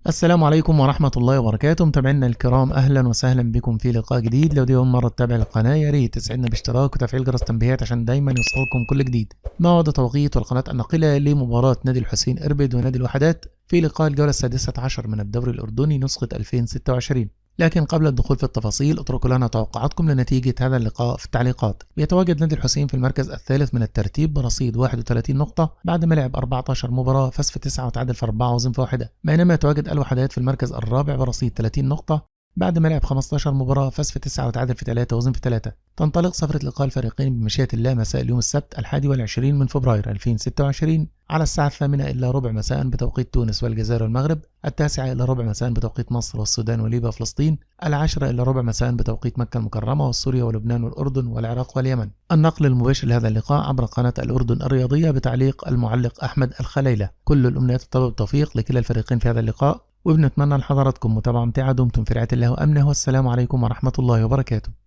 السلام عليكم ورحمة الله وبركاته. متابعينا الكرام، أهلا وسهلا بكم في لقاء جديد. لو دي أول مرة تتابع القناة يا ريت تسعدنا باشتراك وتفعيل جرس التنبيهات عشان دايما يوصلكم كل جديد. موعد توقيت والقناة الناقلة لمباراة نادي الحسين إربد ونادي الوحدات في لقاء الجولة السادسة عشر من الدوري الأردني نسخة 2026. لكن قبل الدخول في التفاصيل اتركوا لنا توقعاتكم لنتيجة هذا اللقاء في التعليقات. بيتواجد نادي الحسين في المركز الثالث من الترتيب برصيد 31 نقطة بعد ما لعب 14 مباراة، فاز في 9 وتعادل في 4 وهزم في 1، بينما يتواجد الوحدات في المركز الرابع برصيد 30 نقطة بعد ما لعب 15 مباراة، فاز في 9 وتعادل في 3 وهزم في 3. تنطلق صفرة لقاء الفريقين بمشيئة الله مساء اليوم السبت 21 من فبراير 2026 على الساعة 8 إلا ربع مساء بتوقيت تونس والجزائر والمغرب، 9 إلا ربع مساء بتوقيت مصر والسودان وليبيا وفلسطين، 10 إلا ربع مساء بتوقيت مكة المكرمة وسوريا ولبنان والأردن والعراق واليمن. النقل المباشر لهذا اللقاء عبر قناة الأردن الرياضية بتعليق المعلق أحمد الخليلة. كل الأمنيات والتوفيق لكلا الفريقين في هذا اللقاء، وبنتمنى لحضراتكم متابعة ممتعة. دمتم في رعاية الله وأمنه، والسلام عليكم ورحمة الله وبركاته.